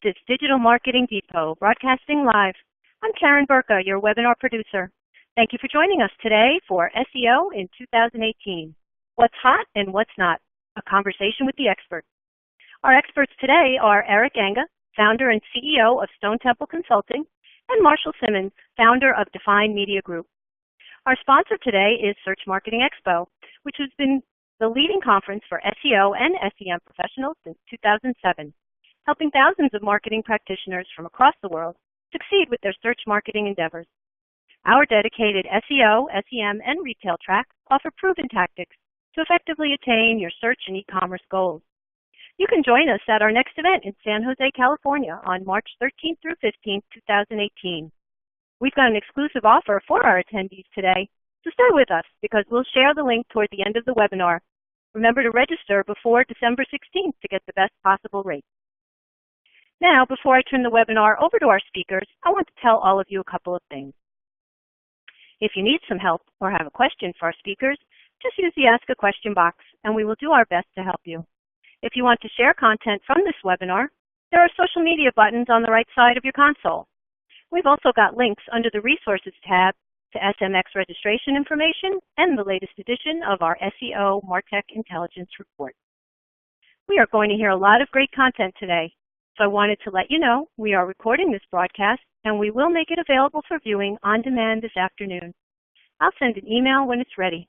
is Digital Marketing Depot, broadcasting live. I'm Karen Burka, your webinar producer. Thank you for joining us today for SEO in 2018. What's hot and what's not? A conversation with the experts. Our experts today are Eric Anga, founder and CEO of Stone Temple Consulting, and Marshall Simmons, founder of Define Media Group. Our sponsor today is Search Marketing Expo, which has been the leading conference for SEO and SEM professionals since 2007, helping thousands of marketing practitioners from across the world succeed with their search marketing endeavors. Our dedicated SEO, SEM, and retail track offer proven tactics to effectively attain your search and e-commerce goals. You can join us at our next event in San Jose, California on March 13th through 15th, 2018. We've got an exclusive offer for our attendees today, so stay with us because we'll share the link toward the end of the webinar. Remember to register before December 16th to get the best possible rate. Now, before I turn the webinar over to our speakers, I want to tell all of you a couple of things. If you need some help or have a question for our speakers, just use the Ask a Question box and we will do our best to help you. If you want to share content from this webinar, there are social media buttons on the right side of your console. We've also got links under the Resources tab to SMX registration information and the latest edition of our SEO MarTech Intelligence Report. We are going to hear a lot of great content today, so I wanted to let you know we are recording this broadcast and we will make it available for viewing on demand this afternoon. I'll send an email when it's ready.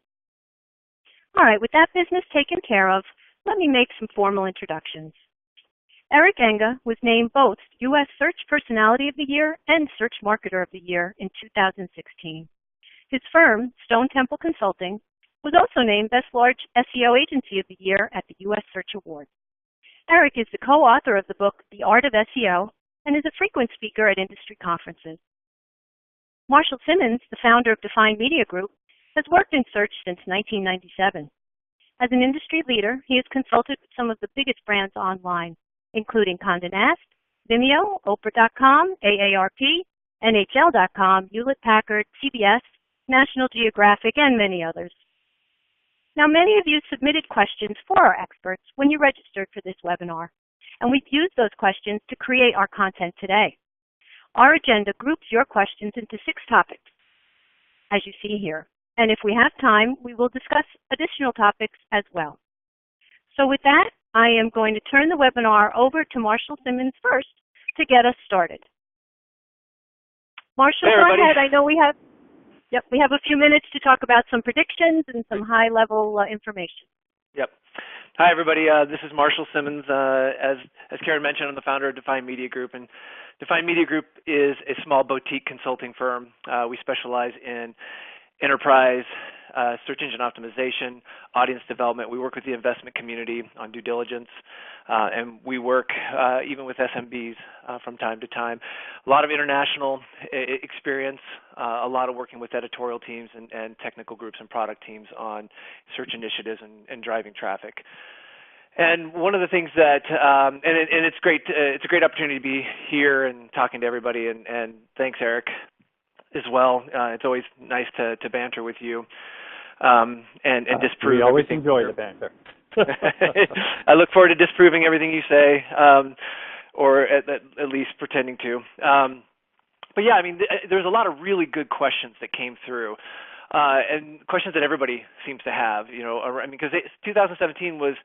All right, with that business taken care of, let me make some formal introductions. Eric Anga was named both U.S. Search Personality of the Year and Search Marketer of the Year in 2016. His firm, Stone Temple Consulting, was also named Best Large SEO Agency of the Year at the U.S. Search Awards. Eric is the co-author of the book, The Art of SEO, and is a frequent speaker at industry conferences. Marshall Simmons, the founder of Define Media Group, has worked in search since 1997. As an industry leader, he has consulted with some of the biggest brands online, including Condé Nast, Vimeo, Oprah.com, AARP, NHL.com, Hewlett-Packard, CBS, National Geographic, and many others. Now, many of you submitted questions for our experts when you registered for this webinar, and we've used those questions to create our content today. Our agenda groups your questions into 6 topics, as you see here. And if we have time, we will discuss additional topics as well. So with that, I am going to turn the webinar over to Marshall Simmons first to get us started. Marshall, go ahead. I know we have a few minutes to talk about some predictions and some high-level information. Yep. Hi, everybody. This is Marshall Simmons. As Karen mentioned, I'm the founder of Define Media Group, and Define Media Group is a small boutique consulting firm. We specialize in enterprise, search engine optimization, audience development. We work with the investment community on due diligence, and we work even with SMBs from time to time. A lot of international experience, a lot of working with editorial teams and technical groups and product teams on search initiatives and driving traffic. And one of the things that, and it's great, it's a great opportunity to be here and talking to everybody, and thanks, Eric, as well. It's always nice to banter with you and disprove. We always everything. Enjoy the banter. I look forward to disproving everything you say, or at least pretending to. But yeah, I mean, there's a lot of really good questions that came through, and questions that everybody seems to have. You know, I mean, because 2017 was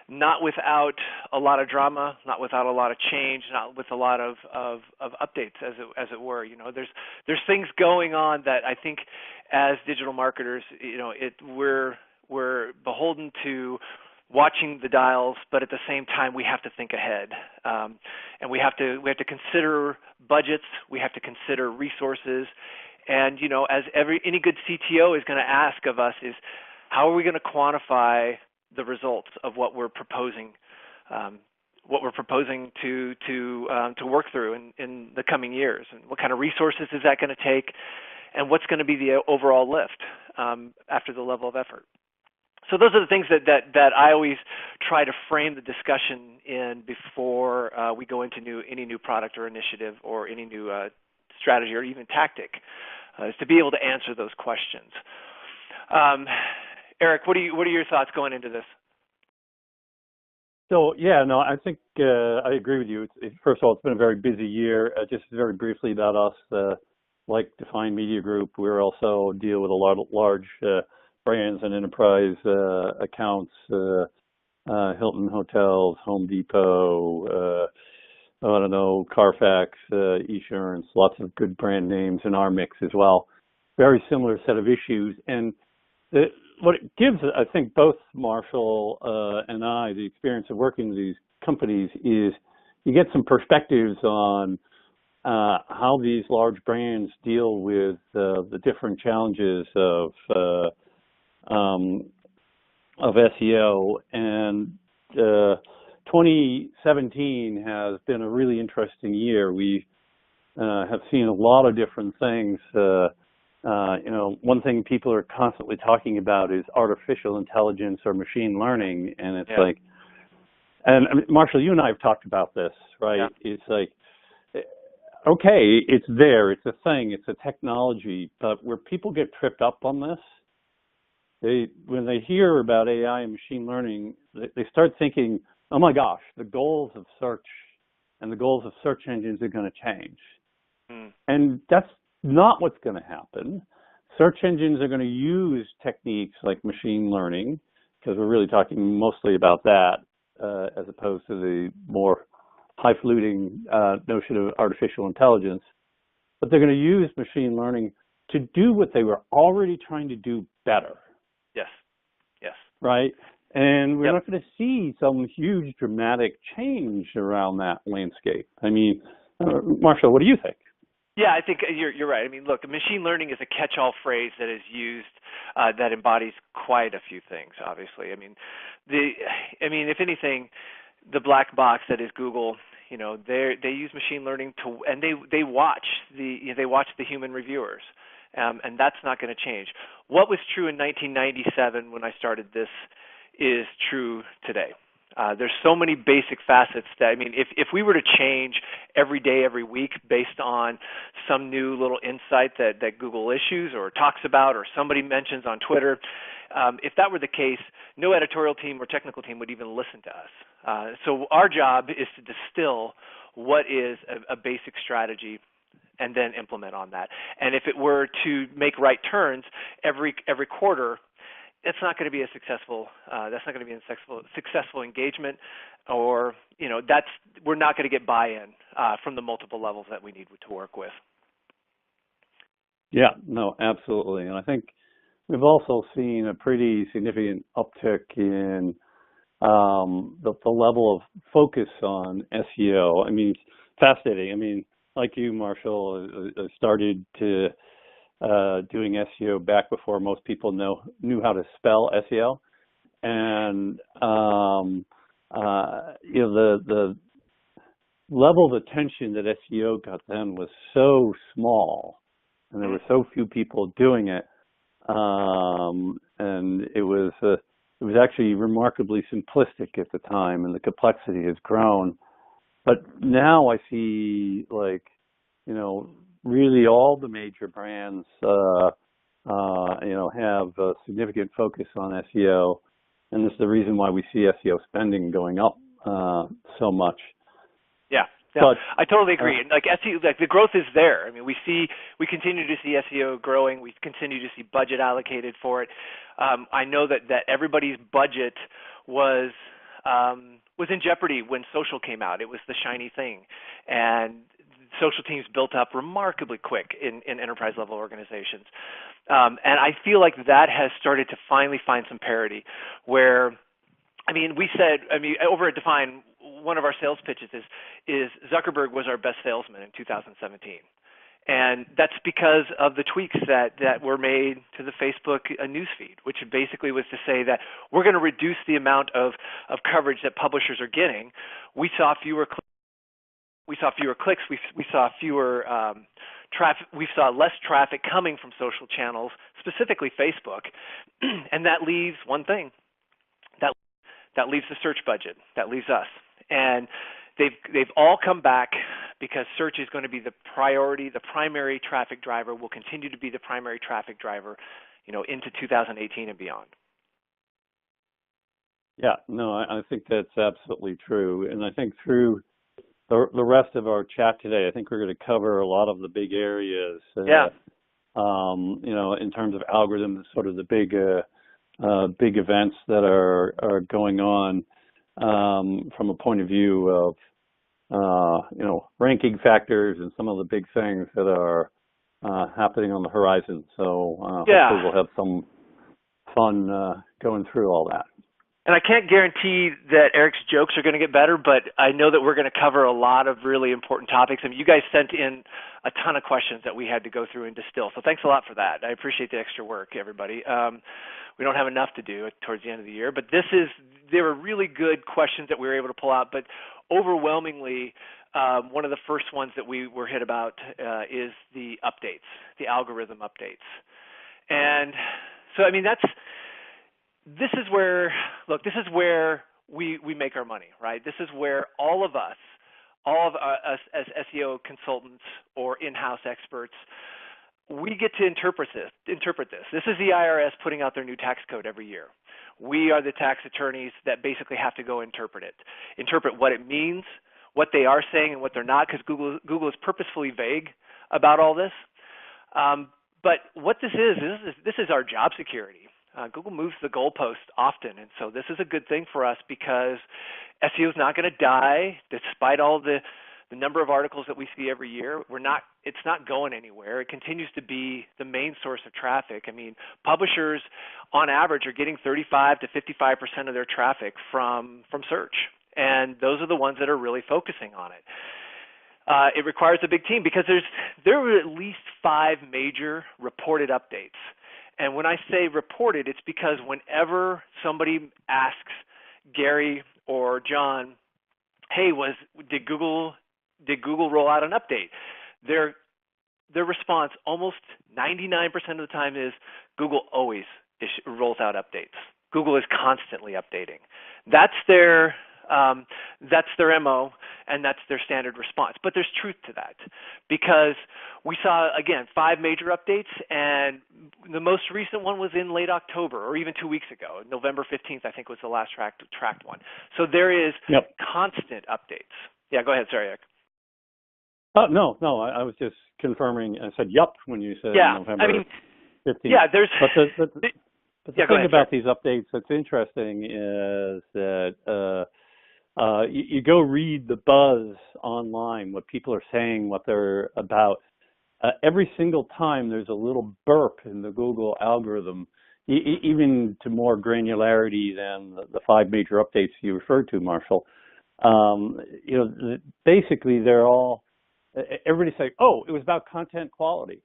not without a lot of drama, not without a lot of change, not with a lot of updates, as it were. You know, there's things going on that I think, as digital marketers, you know, we're beholden to watching the dials, but at the same time we have to think ahead, and we have to consider budgets, we have to consider resources, and you know, as any good CTO is going to ask of us is, how are we going to quantify the results of what we're proposing, to work through in the coming years, and what kind of resources is that going to take, and what's going to be the overall lift after the level of effort. So those are the things that I always try to frame the discussion in before we go into any new product or initiative or any new strategy or even tactic, is to be able to answer those questions. Eric, what are your thoughts going into this? So yeah, no, I think I agree with you. First of all, it's been a very busy year. Just very briefly about us, like Defined Media Group, we also deal with a lot of large brands and enterprise accounts, Hilton Hotels, Home Depot, I don't know, Carfax, Esurance, lots of good brand names in our mix as well. Very similar set of issues, and what it gives, I think, both Marshall and I, the experience of working with these companies is you get some perspectives on how these large brands deal with the different challenges of SEO. And 2017 has been a really interesting year. We have seen a lot of different things. One thing people are constantly talking about is artificial intelligence or machine learning, and it's like, and I mean, Marshall, you and I have talked about this, right? Yeah. It's like, okay, it's there, it's a thing, it's a technology, but where people get tripped up on this, when they hear about AI and machine learning, they start thinking, oh my gosh, the goals of search and the goals of search engines are going to change. And that's not what's going to happen. Search engines are going to use techniques like machine learning, because we're really talking mostly about that, as opposed to the more highfalutin notion of artificial intelligence. But they're going to use machine learning to do what they were already trying to do better. Yes. Yes. Right? And we're not going to see some huge dramatic change around that landscape. I mean, Marshall, what do you think? Yeah, I think you're right. I mean, look, machine learning is a catch-all phrase that is used that embodies quite a few things. Obviously, I mean, if anything, the black box that is Google, they use machine learning and they watch the human reviewers, and that's not going to change. What was true in 1997 when I started this is true today. There's so many basic facets that, I mean, if we were to change every day, every week based on some new little insight that Google issues or talks about or somebody mentions on Twitter, if that were the case, no editorial team or technical team would even listen to us. So our job is to distill what is a basic strategy and then implement on that. And if it were to make right turns every quarter, it's not going to be a successful. That's not going to be a successful engagement, or we're not going to get buy-in from the multiple levels that we need to work with. Yeah, no, absolutely, and I think we've also seen a pretty significant uptick in the level of focus on SEO. I mean, it's fascinating. I mean, like you, Marshall, started to doing SEO back before most people knew how to spell SEO, and the level of attention that SEO got then was so small, and there were so few people doing it, and it was actually remarkably simplistic at the time, and the complexity has grown. But now I see, really all the major brands, have a significant focus on SEO, and this is the reason why we see SEO spending going up so much. Yeah, but, I totally agree. Like SEO, the growth is there. I mean, we continue to see SEO growing. We continue to see budget allocated for it. I know that everybody's budget was in jeopardy when social came out. It was the shiny thing, and social teams built up remarkably quick in enterprise level organizations. And I feel like that has started to finally find some parity where, over at Define, one of our sales pitches is Zuckerberg was our best salesman in 2017. And that's because of the tweaks that were made to the Facebook newsfeed, which basically was to say that we're going to reduce the amount of coverage that publishers are getting. We saw fewer clicks. We saw fewer clicks. We saw fewer traffic. We saw less traffic coming from social channels, specifically Facebook, and that leaves one thing. That leaves the search budget. That leaves us, and they've all come back because search is going to be the priority. The primary traffic driver will continue to be the primary traffic driver, into 2018 and beyond. Yeah, no, I think that's absolutely true. And I think through the rest of our chat today, I think we're going to cover a lot of the big areas, Yeah. In terms of algorithms, sort of the big events that are going on from a point of view of, ranking factors and some of the big things that are happening on the horizon. So hopefully we'll have some fun going through all that. And I can't guarantee that Eric's jokes are going to get better, but I know that we're going to cover a lot of really important topics. I mean, you guys sent in a ton of questions that we had to go through and distill. So thanks a lot for that. I appreciate the extra work, everybody. We don't have enough to do towards the end of the year, but they were really good questions that we were able to pull out. But overwhelmingly, one of the first ones that we were hit about is the updates, the algorithm updates. And so, I mean, this is where we make our money, right? This is where all of us as SEO consultants or in-house experts, we get to interpret this. This is the IRS putting out their new tax code every year. We are the tax attorneys that basically have to go interpret what it means, what they are saying and what they're not, because Google is purposefully vague about all this. But what this is our job security. Google moves the goalpost often, and so this is a good thing for us because SEO is not going to die despite all the number of articles that we see every year. It's not going anywhere. It continues to be the main source of traffic. I mean, publishers on average are getting 35 to 55% of their traffic from search, and those are the ones that are really focusing on it. It requires a big team because there are at least 5 major reported updates. And when I say reported, it's because whenever somebody asks Gary or John, hey, did Google roll out an update? Their response almost 99% of the time is Google always rolls out updates. Google is constantly updating. That's their MO, and that's their standard response. But there's truth to that because we saw, again, 5 major updates, and the most recent one was in late October or even 2 weeks ago. November 15th, I think, was the last tracked one. So there is constant updates. Yeah, go ahead. Sorry, Eric. Oh, no, I was just confirming. I said, yup, when you said November 15th. Yeah, there's... But the thing about these updates that's interesting is that you go read the buzz online, what people are saying, what they're about. Every single time there's a little burp in the Google algorithm, even to more granularity than the 5 major updates you referred to, Marshall. Basically they're all, everybody's saying, oh, it was about content quality.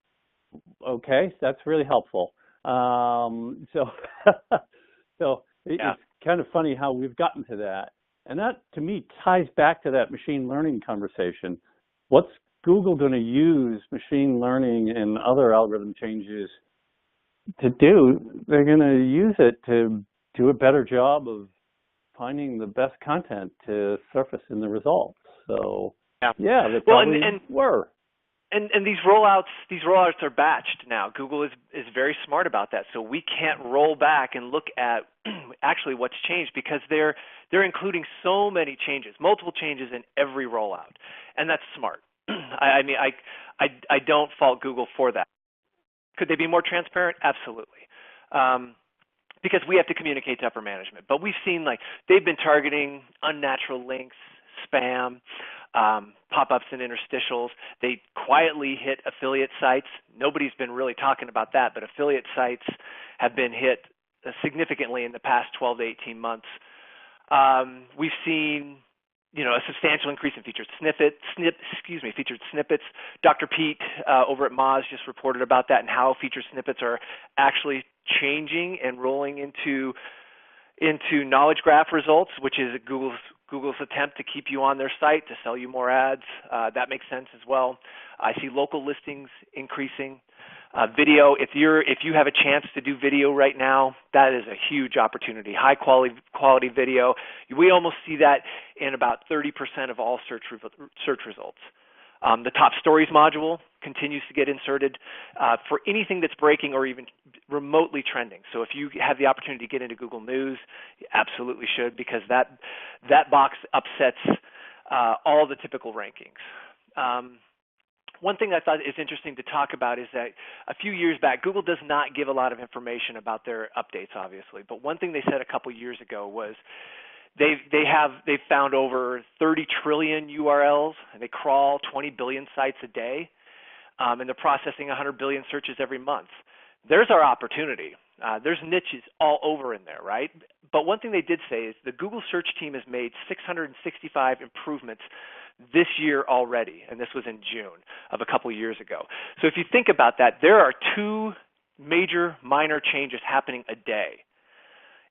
Okay, that's really helpful. So it's kind of funny how we've gotten to that. And that, to me, ties back to that machine learning conversation. What's Google going to use machine learning and other algorithm changes to do? They're going to use it to do a better job of finding the best content to surface in the results. So, they probably were. And these rollouts are batched now. Google is very smart about that. So we can't roll back and look at actually what's changed because they're including so many changes, multiple changes in every rollout, and that's smart. I mean, I don't fault Google for that. Could they be more transparent? Absolutely. Because we have to communicate to upper management. But we've seen they've been targeting unnatural links, spam, pop-ups and interstitials. They quietly hit affiliate sites. Nobody's been really talking about that, but affiliate sites have been hit significantly in the past 12 to 18 months. We've seen, a substantial increase in featured snippets. Dr. Pete over at Moz just reported about that and how featured snippets are actually changing and rolling into knowledge graph results, which is Google's attempt to keep you on their site to sell you more ads. That makes sense as well. I see local listings increasing. Video, if you have a chance to do video right now, that is a huge opportunity. High quality video. We almost see that in about 30% of all search results. The top stories module continues to get inserted for anything that's breaking or even remotely trending. So if you have the opportunity to get into Google News, you absolutely should, because that box upsets all the typical rankings. One thing I thought is interesting to talk about is that a few years back, Google does not give a lot of information about their updates, obviously. But one thing they said a couple years ago was they've found over 30 trillion URLs, and they crawl 20 billion sites a day, and they're processing 100 billion searches every month. There's our opportunity. There's niches all over in there, right? But one thing they did say is the Google search team has made 665 improvements this year already, and this was in June of a couple years ago. So if you think about that, there are 2 major minor changes happening a day.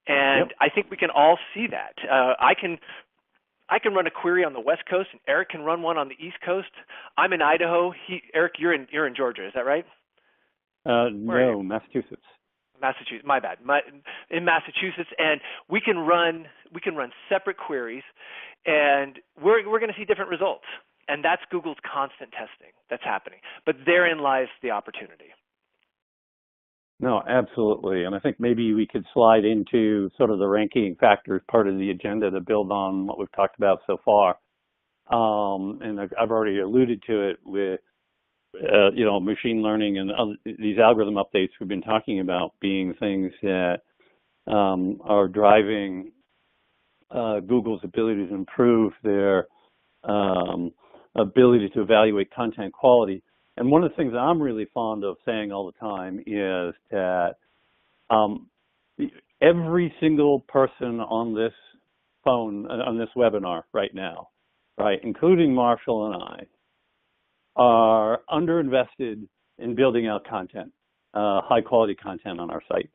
And I think we can all see that. I can run a query on the West Coast, and Eric can run one on the East Coast. I'm in Idaho. Eric, you're in Georgia, is that right? No, Massachusetts. Massachusetts, my bad. In Massachusetts, and we can run separate queries, and we're going to see different results. And that's Google's constant testing that's happening. But therein lies the opportunity. No, absolutely. And I think maybe we could slide into sort of the ranking factors part of the agenda to build on what we've talked about so far. And I've already alluded to it with, machine learning and these algorithm updates we've been talking about being things that are driving Google's ability to improve their ability to evaluate content quality. And one of the things that I'm really fond of saying all the time is that every single person on this phone, on this webinar right now, right, including Marshall and I, are underinvested in building out content, high quality content on our sites.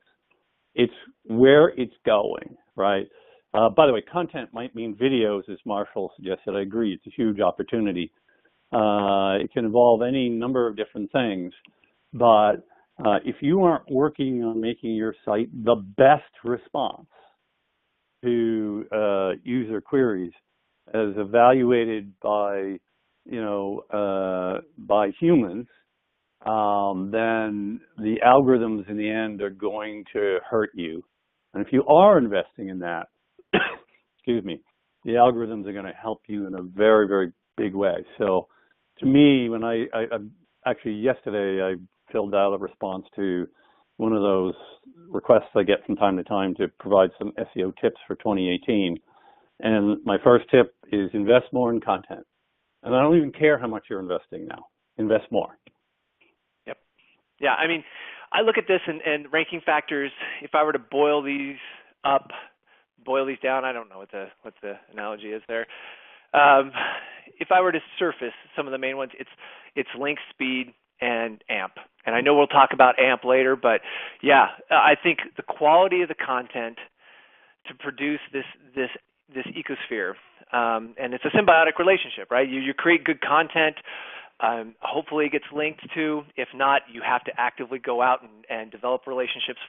It's where it's going, right? By the way, content might mean videos, as Marshall suggested. I agree, it's a huge opportunity. It can involve any number of different things, but if you aren't working on making your site the best response to user queries as evaluated by humans, then the algorithms in the end are going to hurt you. And if you are investing in that, excuse me, the algorithms are going to help you in a very, very big way. So to me, when I actually yesterday, I filled out a response to one of those requests I get from time to time to provide some SEO tips for 2018. And my first tip is invest more in content. And I don't even care how much you're investing now. Invest more. Yep. Yeah, I mean, I look at this and ranking factors, if I were to boil these up, boil these down, I don't know what the analogy is there. If I were to surface some of the main ones, it's link speed and AMP. And I know we'll talk about AMP later, but yeah, I think the quality of the content to produce this ecosphere, and it's a symbiotic relationship, right? You create good content, hopefully it gets linked to. If not, you have to actively go out and develop relationships.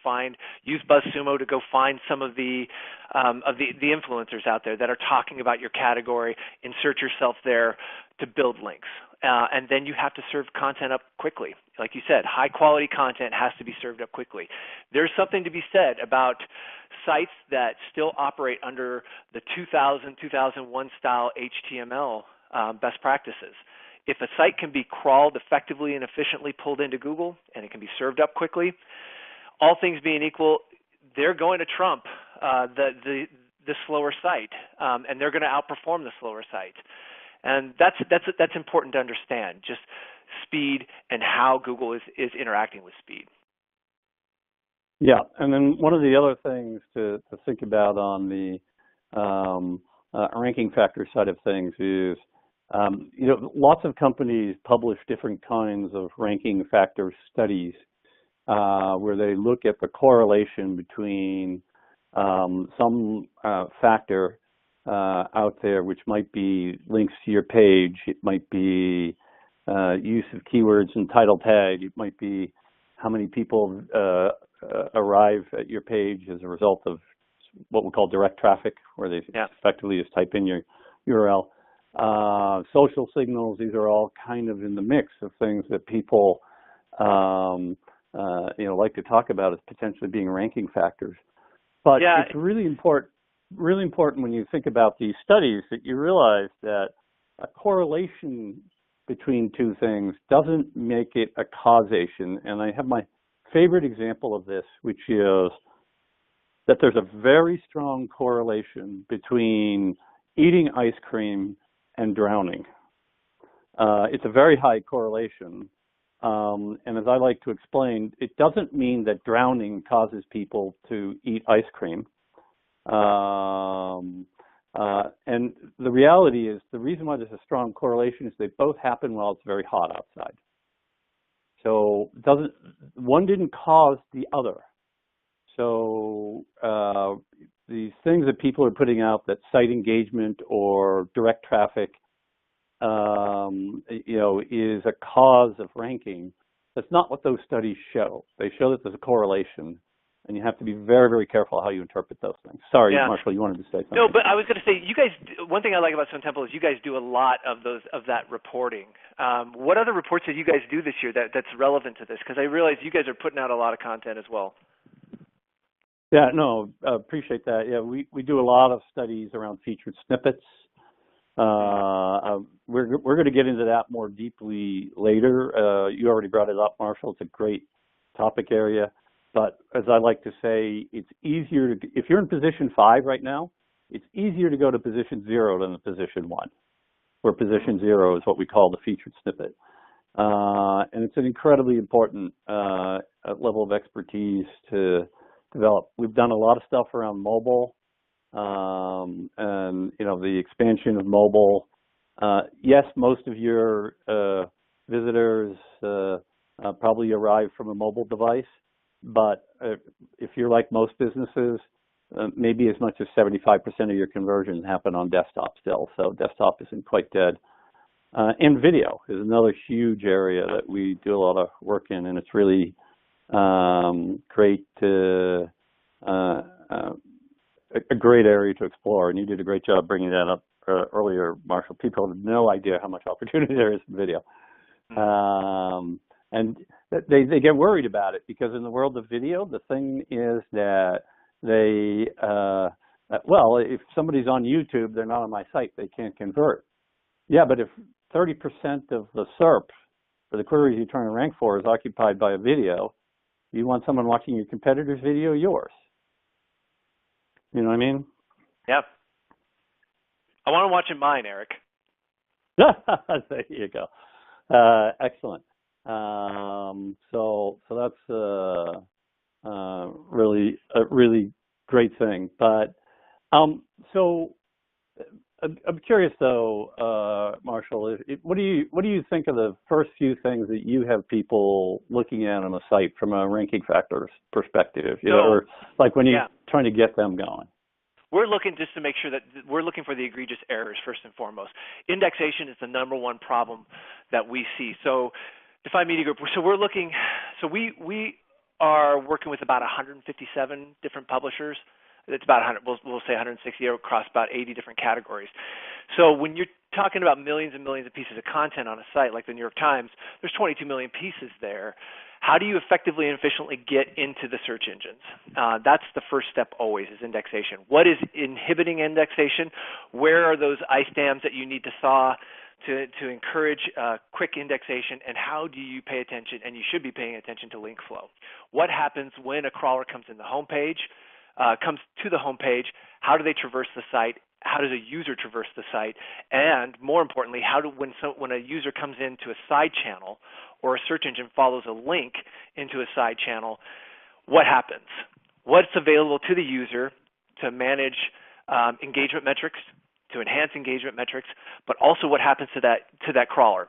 Use BuzzSumo to go find some of the influencers out there that are talking about your category. Insert yourself there to build links, and then you have to serve content up quickly. Like you said, high quality content has to be served up quickly. There's something to be said about sites that still operate under the 2000, 2001 style HTML best practices. If a site can be crawled effectively and efficiently pulled into Google and it can be served up quickly, all things being equal, they're going to trump the slower site, and they're going to outperform the slower site. And that's important to understand, just speed and how Google is interacting with speed. Yeah, and then one of the other things to think about on the ranking factor side of things is, lots of companies publish different kinds of ranking factor studies where they look at the correlation between some factor out there, which might be links to your page, it might be use of keywords and title tag, it might be how many people arrive at your page as a result of what we call direct traffic, where they effectively just type in your URL. social signals. These are all kind of in the mix of things that people, like to talk about as potentially being ranking factors. But it's really important when you think about these studies that you realize that a correlation between two things doesn't make it a causation. And I have my favorite example of this, which is that there's a very strong correlation between eating ice cream and drowning. It's a very high correlation. And as I like to explain, it doesn't mean that drowning causes people to eat ice cream. And the reality is the reason why there's a strong correlation is they both happen while it's very hot outside. So one didn't cause the other. So these things that people are putting out, that site engagement or direct traffic, is a cause of ranking. That's not what those studies show. They show that there's a correlation, and you have to be very, very careful how you interpret those things. Sorry, Marshall, you wanted to say something. No, but I was going to say, you guys. One thing I like about Stone Temple is you guys do a lot of that reporting. What other reports did you guys do this year that's relevant to this? Because I realize you guys are putting out a lot of content as well. Yeah, no, appreciate that. Yeah, we do a lot of studies around featured snippets. We're going to get into that more deeply later. You already brought it up, Marshall. It's a great topic area. But as I like to say, it's easier if you're in position 5 right now, it's easier to go to position 0 than the position 1, where position 0 is what we call the featured snippet. And it's an incredibly important level of expertise to develop. We've done a lot of stuff around mobile, and the expansion of mobile. Yes, most of your visitors probably arrive from a mobile device, but if you're like most businesses, maybe as much as 75% of your conversions happen on desktop still. So desktop isn't quite dead. And video is another huge area that we do a lot of work in, and it's really great to a great area to explore, and you did a great job bringing that up earlier, Marshall. People have no idea how much opportunity there is in video. And they get worried about it because in the world of video, the thing is that if somebody's on YouTube, they're not on my site, they can't convert. Yeah, but if 30% of the SERP for the queries you're trying to rank for is occupied by a video, you want someone watching your competitor's video, yours. You know what I mean? Yep. I want to watch it mine, Eric. There you go. Excellent. So that's really a really great thing. But so I'm curious though, Marshall. What do you think of the first few things that you have people looking at on a site from a ranking factors perspective? Or like when you're trying to get them going. We're looking just to make sure that we're looking for the egregious errors first and foremost. Indexation is the number one problem that we see. So, Define Media Group. So we're looking. So we are working with about 157 different publishers. It's about 100. We'll say 160 across about 80 different categories. So when you're talking about millions and millions of pieces of content on a site like the New York Times, there's 22 million pieces there. How do you effectively and efficiently get into the search engines? That's the first step always is indexation. What is inhibiting indexation? Where are those ice dams that you need to thaw to encourage quick indexation? And how do you pay attention, and you should be paying attention to link flow? What happens when a crawler comes in the homepage, comes to the homepage? How do they traverse the site? How does a user traverse the site? And more importantly, when a user comes into a side channel or a search engine follows a link into a side channel, what happens? What's available to the user to manage engagement metrics, to enhance engagement metrics, but also what happens to that crawler?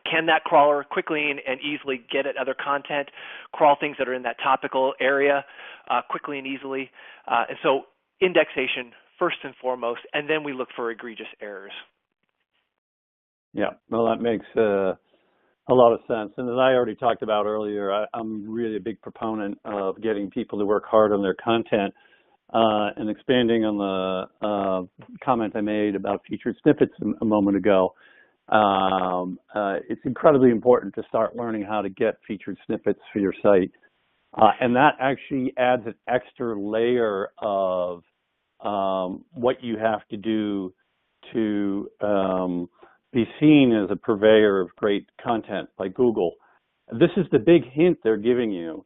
Can that crawler quickly and easily get at other content, crawl things that are in that topical area quickly and easily? And so indexation first and foremost, and then we look for egregious errors. Yeah, well, that makes a lot of sense. And as I already talked about earlier, I'm really a big proponent of getting people to work hard on their content. and expanding on the comment I made about featured snippets a moment ago, it's incredibly important to start learning how to get featured snippets for your site. And that actually adds an extra layer of what you have to do to be seen as a purveyor of great content by Google. This is the big hint they're giving you,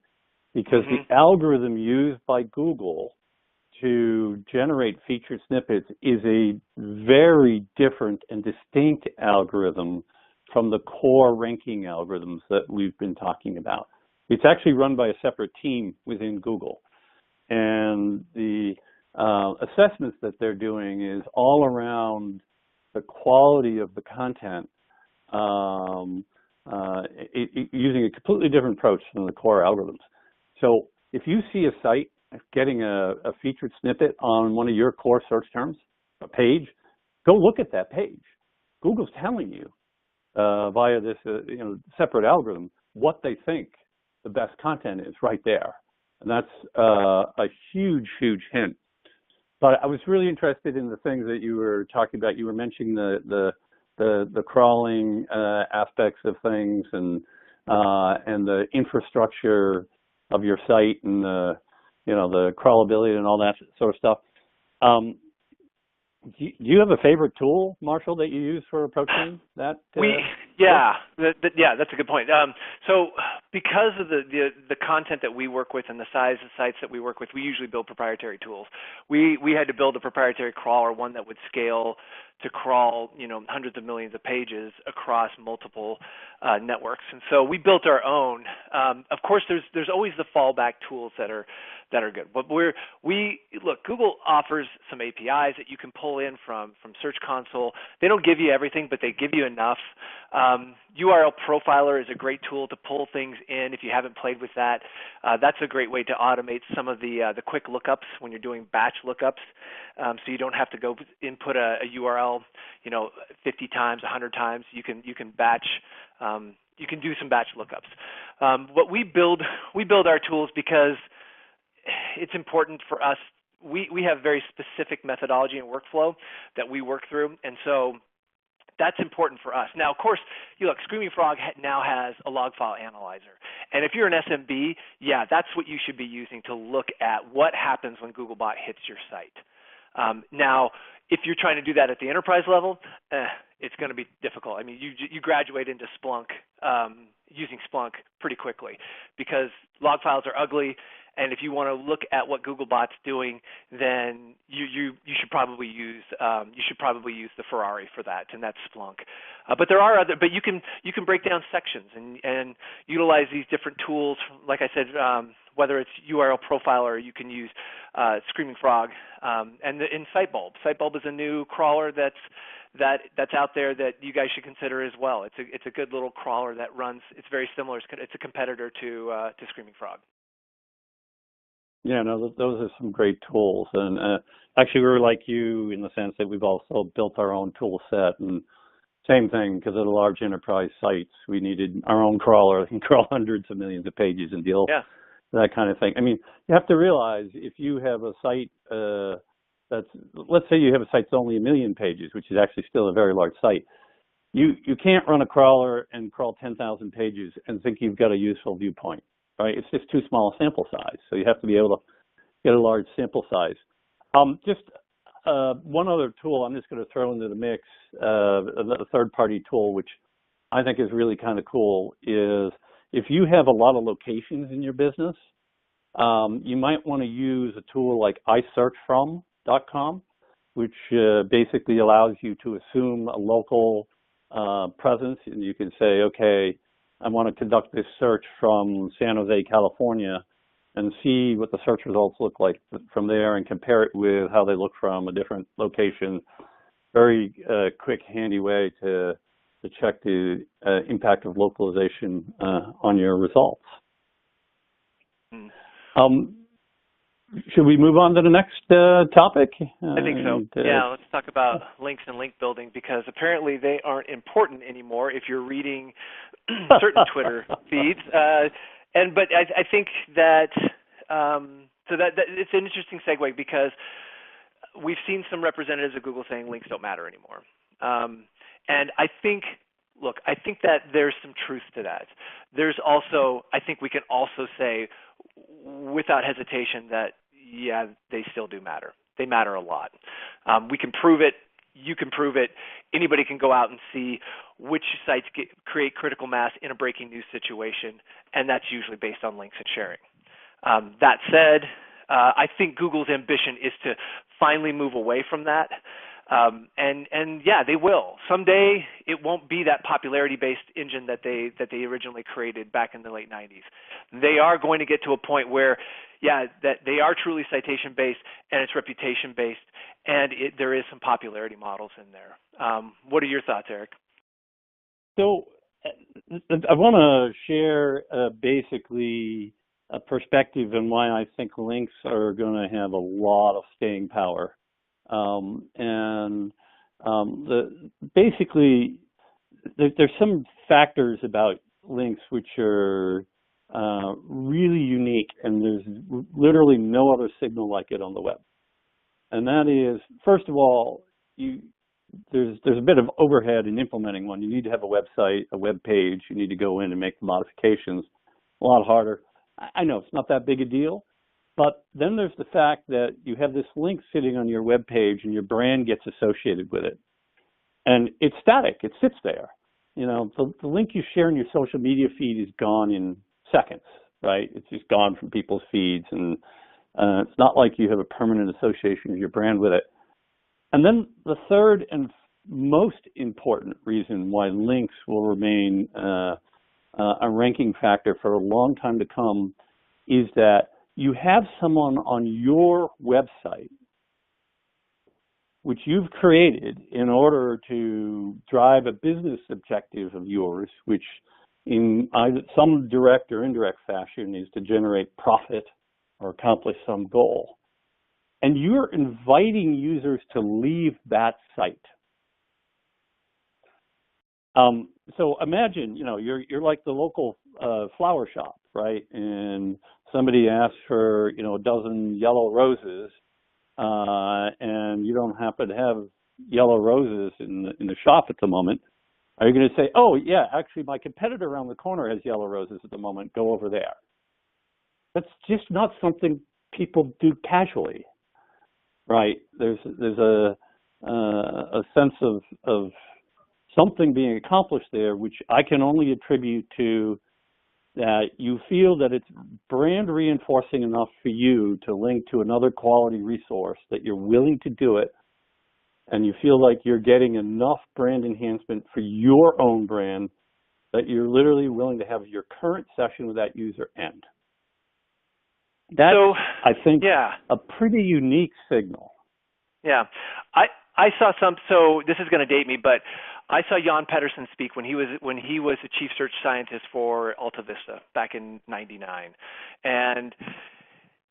because the algorithm used by Google to generate featured snippets is a very different and distinct algorithm from the core ranking algorithms that we've been talking about. It's actually run by a separate team within Google. And the assessments that they're doing is all around the quality of the content, using a completely different approach than the core algorithms. So if you see a site getting a featured snippet on one of your core search terms, a page, go look at that page. Google's telling you via this separate algorithm what they think the best content is right there. And that's a huge, huge hint. But I was really interested in the things that you were talking about. You were mentioning the crawling aspects of things and the infrastructure of your site and the crawlability and all that sort of stuff. Do you have a favorite tool, Marshall, that you use for approaching that? That's a good point. So because of the content that we work with and the size of sites that we work with, we usually build proprietary tools. We had to build a proprietary crawler, one that would scale to crawl, hundreds of millions of pages across multiple networks. And so we built our own. Of course, there's always the fallback tools that are good. But Google offers some APIs that you can pull in from Search Console. They don't give you everything, but they give you enough. URL Profiler is a great tool to pull things in if you haven't played with that. That's a great way to automate some of the quick lookups when you're doing batch lookups, so you don't have to go input a URL 50 times, 100 times. You can batch. You can do some batch lookups. But we build our tools because it's important for us. We have very specific methodology and workflow that we work through, and so that's important for us. Now, of course, Screaming Frog now has a log file analyzer, and if you're an SMB, that's what you should be using to look at what happens when Googlebot hits your site. Now, if you're trying to do that at the enterprise level, it's going to be difficult. I mean, you graduate into Splunk, using Splunk pretty quickly, because log files are ugly. And if you want to look at what Googlebot's doing, then you should probably use the Ferrari for that, and that's Splunk. But there are other. But you can break down sections and utilize these different tools. Like I said, whether it's URL Profiler, or you can use Screaming Frog, and in Sitebulb. Sitebulb is a new crawler that's out there that you guys should consider as well. It's a good little crawler that runs. It's very similar. It's a competitor to Screaming Frog. Yeah, no, those are some great tools. And actually, we're like you in the sense that we've also built our own tool set. And same thing, because of the large enterprise sites, we needed our own crawler that can crawl hundreds of millions of pages and deal that kind of thing. I mean, you have to realize if you have a site let's say you have a site that's only 1 million pages, which is actually still a very large site. You can't run a crawler and crawl 10,000 pages and think you've got a useful viewpoint. Right, it's just too small a sample size, so you have to be able to get a large sample size. Just one other tool I'm just going to throw into the mix, a third-party tool, which I think is really kind of cool, is if you have a lot of locations in your business, you might want to use a tool like iSearchFrom.com, which basically allows you to assume a local presence, and you can say, okay, I want to conduct this search from San Jose, California, and see what the search results look like from there and compare it with how they look from a different location. Very quick, handy way to check the impact of localization on your results. Should we move on to the next topic? I think so. Let's talk about links and link building, because apparently they aren't important anymore if you're reading certain Twitter feeds. But I think that So that it's an interesting segue because we've seen some representatives of Google saying links don't matter anymore. And I think that there's some truth to that. There's also, I think we can also say without hesitation that, yeah, they still do matter. They matter a lot. We can prove it. You can prove it. Anybody can go out and see which sites create critical mass in a breaking news situation, and that's usually based on links and sharing. That said, I think Google's ambition is to finally move away from that. And yeah, they will. Someday it won't be that popularity-based engine that they originally created back in the late 90s. They are going to get to a point where, yeah, that they are truly citation-based and it's reputation-based, and there is some popularity models in there. What are your thoughts, Eric? So I want to share basically a perspective on why I think links are going to have a lot of staying power. Basically, there's some factors about links which are really unique, and there's literally no other signal like it on the web. And that is, first of all, there's a bit of overhead in implementing one. You need to have a website, a web page. You need to go in and make the modifications. A lot harder. I know it's not that big a deal. But then there's the fact that you have this link sitting on your web page and your brand gets associated with it. And it's static. It sits there. You know, the link you share in your social media feed is gone in seconds, right? It's just gone from people's feeds. And it's not like you have a permanent association with your brand with it. And then the third and most important reason why links will remain a ranking factor for a long time to come is that you have someone on your website which you've created in order to drive a business objective of yours, which in either some direct or indirect fashion is to generate profit or accomplish some goal. And you're inviting users to leave that site. So imagine, you know, you're like the local flower shop, right? And somebody asks for, you know, a dozen yellow roses, and you don't happen to have yellow roses in the shop at the moment. Are you going to say, oh yeah, actually my competitor around the corner has yellow roses at the moment, go over there? That's just not something people do casually, right? There's a sense of something being accomplished there, which I can only attribute to that you feel that it's brand reinforcing enough for you to link to another quality resource, that you're willing to do it, and you feel like you're getting enough brand enhancement for your own brand that you're literally willing to have your current session with that user end. That's, I think, a pretty unique signal. Yeah. I saw so this is going to date me, but I saw Jan Pedersen speak when he was the chief search scientist for Alta Vista back in '99, and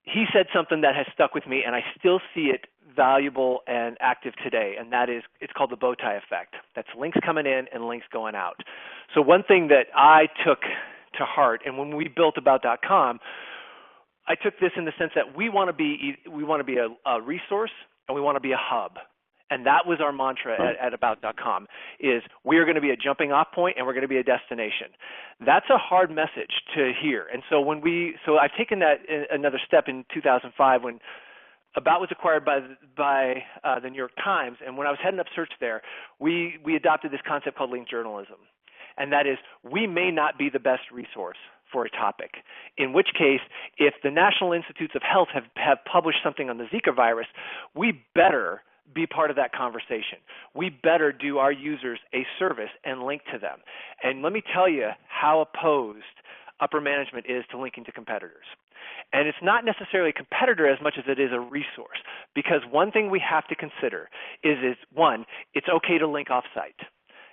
he said something that has stuck with me, and I still see it valuable and active today, and that is, it's called the bow tie effect. That's links coming in and links going out. So one thing that I took to heart, and when we built About.com, I took this in the sense that we want to be a resource and we want to be a hub. And that was our mantra at About.com, is we are going to be a jumping off point and we're going to be a destination. That's a hard message to hear. And so I've taken that another step in 2005 when About was acquired by the New York Times. And when I was heading up search there, we adopted this concept called link journalism. And that is, we may not be the best resource for a topic, in which case, if the National Institutes of Health have published something on the Zika virus, we better be part of that conversation. We better do our users a service and link to them. And let me tell you how opposed upper management is to linking to competitors. And it's not necessarily a competitor as much as it is a resource, because one thing we have to consider is one, it's okay to link off-site.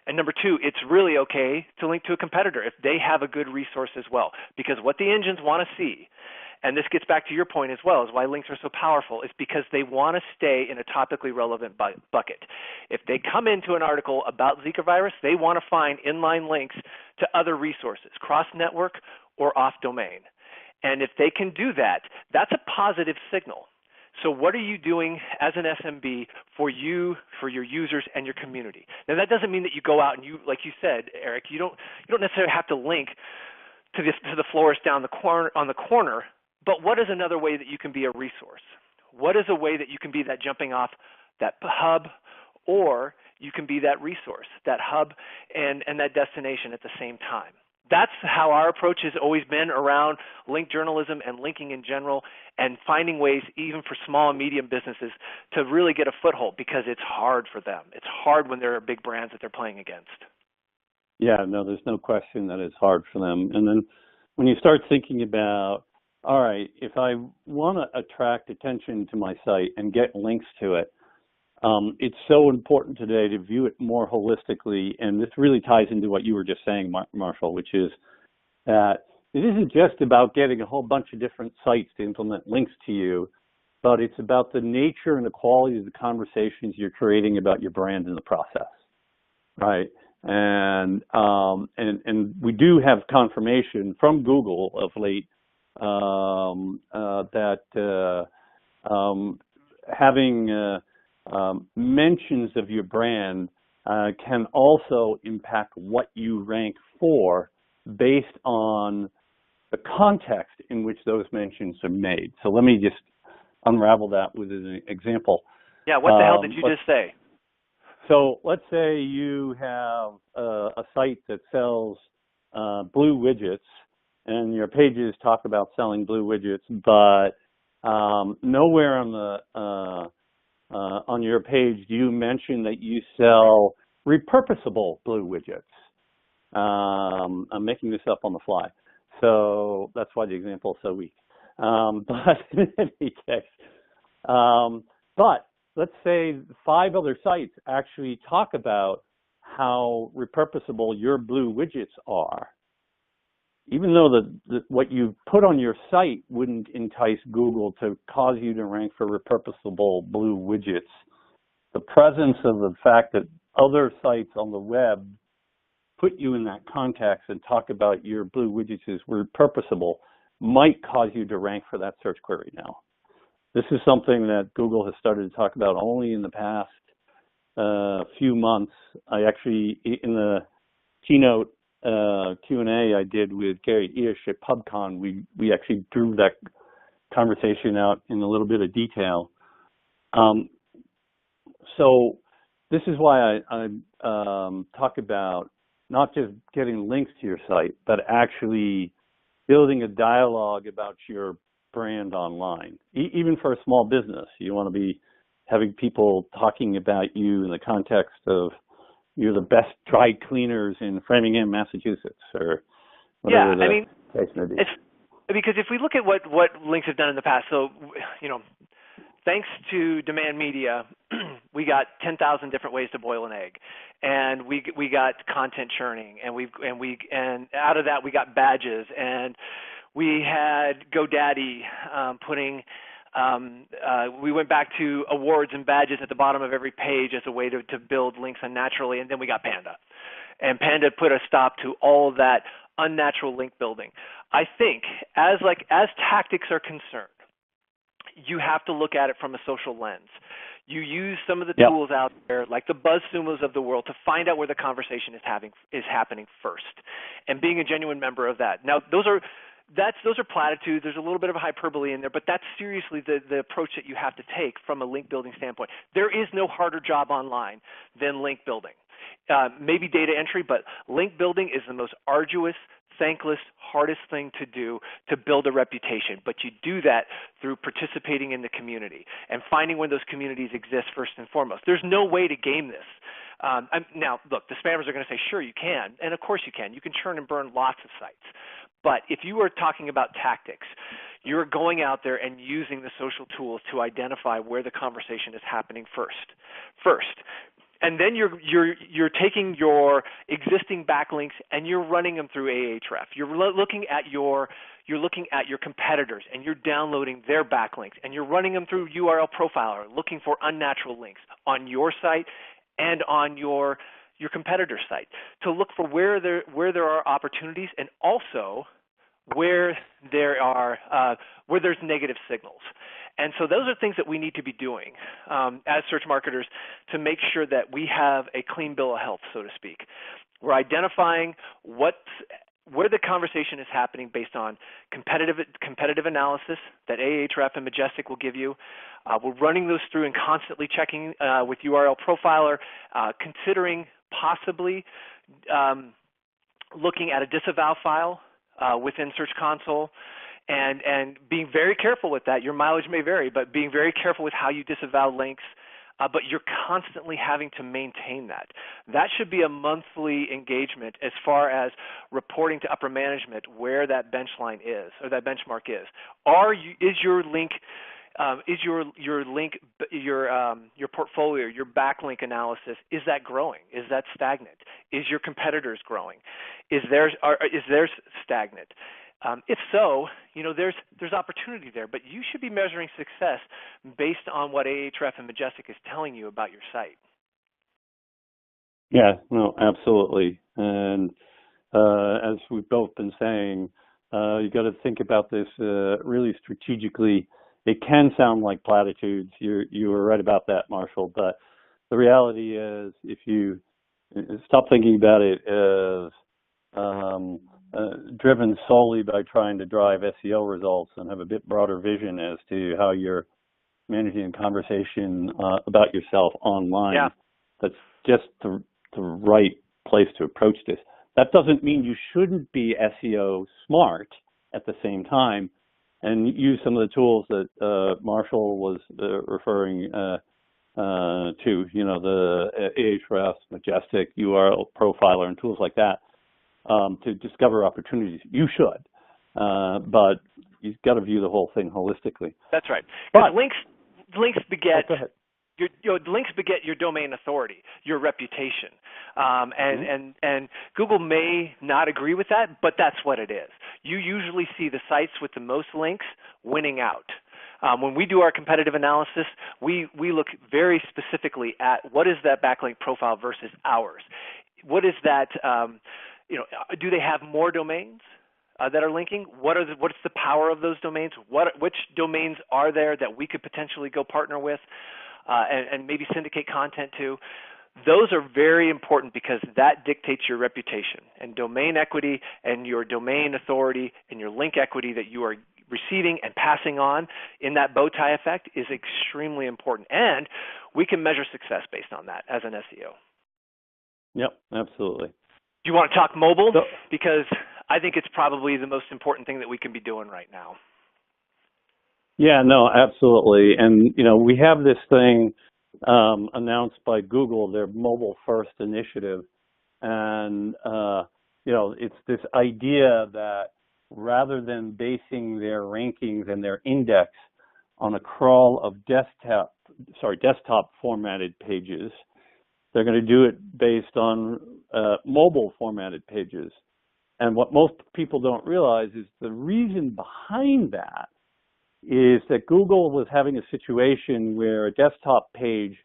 And number two, it's really okay to link to a competitor if they have a good resource as well, because what the engines want to see, and this gets back to your point as well, is why links are so powerful, is because they want to stay in a topically relevant bucket. If they come into an article about Zika virus, they want to find inline links to other resources, cross-network or off-domain. And if they can do that, that's a positive signal. So what are you doing as an SMB for you, for your users, and your community? Now, that doesn't mean that you go out and you, like you said, Eric, you don't necessarily have to link to the florist down the corner on the corner. But what is another way that you can be a resource? What is a way that you can be that jumping off, that hub, or you can be that resource, that hub, and that destination at the same time? That's how our approach has always been around link journalism and linking in general, and finding ways even for small and medium businesses to really get a foothold, because it's hard for them. It's hard when there are big brands that they're playing against. Yeah, no, there's no question that it's hard for them. And then when you start thinking about, all right, if I want to attract attention to my site and get links to it, it's so important today to view it more holistically, and this really ties into what you were just saying, Marshall, which is that it isn't just about getting a whole bunch of different sites to implement links to you, but it's about the nature and the quality of the conversations you're creating about your brand in the process, right? And we do have confirmation from Google of late that having mentions of your brand can also impact what you rank for based on the context in which those mentions are made. So let me just unravel that with an example. Yeah, what the hell did you just say? So let's say you have a site that sells blue widgets, and your pages talk about selling blue widgets, but nowhere on your page do you mention that you sell repurposable blue widgets. I'm making this up on the fly, so that's why the example is so weak. But in any case, but let's say 5 other sites actually talk about how repurposable your blue widgets are. Even though what you put on your site wouldn't entice Google to cause you to rank for repurposable blue widgets, the presence of the fact that other sites on the web put you in that context and talk about your blue widgets as repurposable might cause you to rank for that search query now. This is something that Google has started to talk about only in the past few months. I actually, in the keynote Q&A I did with Gary Ish at PubCon, we actually drew that conversation out in a little bit of detail. So this is why I talk about not just getting links to your site, but actually building a dialogue about your brand online. Even for a small business, you want to be having people talking about you in the context of you're the best dry cleaners in Framingham, Massachusetts, or whatever case may be. Because if we look at what links have done in the past, so, thanks to demand media, we got 10,000 different ways to boil an egg, and we got content churning, and out of that we got badges, and we had GoDaddy putting. We went back to awards and badges at the bottom of every page as a way to build links unnaturally, and then we got Panda. And Panda put a stop to all of that unnatural link building. I think as tactics are concerned, you have to look at it from a social lens. You use some of the tools out there, like the BuzzSumos of the world, to find out where the conversation is happening first, and being a genuine member of that. Now, those are platitudes. There's a little bit of a hyperbole in there, but that's seriously the approach that you have to take from a link building standpoint. There is no harder job online than link building. Maybe data entry, but link building is the most arduous, thankless, hardest thing to do to build a reputation. But you do that through participating in the community and finding where those communities exist first and foremost. There's no way to game this. Now, look, the spammers are going to say, sure, you can. And of course you can. You can churn and burn lots of sites. But if you are talking about tactics, you're going out there and using the social tools to identify where the conversation is happening first. And then you're taking your existing backlinks and you're running them through Ahrefs. You're looking at your competitors and you're downloading their backlinks and you're running them through URL Profiler, looking for unnatural links on your site and on your competitor site to look for where there are opportunities, and also where where there's negative signals. And so those are things that we need to be doing as search marketers to make sure that we have a clean bill of health, so to speak. We're identifying where the conversation is happening based on competitive analysis that Ahrefs and Majestic will give you. We're running those through and constantly checking with URL Profiler, considering possibly looking at a disavow file within Search Console, and being very careful with that. Your mileage may vary, but being very careful with how you disavow links. But you're constantly having to maintain that. That should be a monthly engagement as far as reporting to upper management where that bench line is or that benchmark is. Is your link your portfolio, your backlink analysis, is that growing? Is that stagnant? Is your competitors growing? Is theirs stagnant? If so, there's opportunity there, but you should be measuring success based on what Ahrefs and Majestic is telling you about your site. Yeah, no, absolutely. And as we've both been saying, you got to think about this really strategically. It can sound like platitudes. You were right about that, Marshall. But the reality is, if you stop thinking about it as driven solely by trying to drive SEO results and have a bit broader vision as to how you're managing a conversation about yourself online, yeah, that's just the right place to approach this. That doesn't mean you shouldn't be SEO smart at the same time and use some of the tools that Marshall was referring to, the Ahrefs, Majestic, URL Profiler, and tools like that. To discover opportunities. You should, but you've got to view the whole thing holistically. That's right. Because links beget go ahead. links beget your domain authority, your reputation, and Google may not agree with that, but that's what it is. You usually see the sites with the most links winning out. When we do our competitive analysis, we look very specifically at what is that backlink profile versus ours. What is that? Do they have more domains that are linking? What's the power of those domains? Which domains are there that we could potentially go partner with and maybe syndicate content to? Those are very important because that dictates your reputation, and domain equity and your domain authority and your link equity that you are receiving and passing on in that bow tie effect is extremely important. And we can measure success based on that as an SEO. Yep, absolutely. Do you want to talk mobile? Because I think it's probably the most important thing that we can be doing right now. Yeah, no, absolutely. And, we have this thing announced by Google, their mobile first initiative. And, it's this idea that rather than basing their rankings and their index on a crawl of desktop formatted pages, they're going to do it based on mobile formatted pages. And what most people don't realize is the reason behind that is that Google was having a situation where a desktop page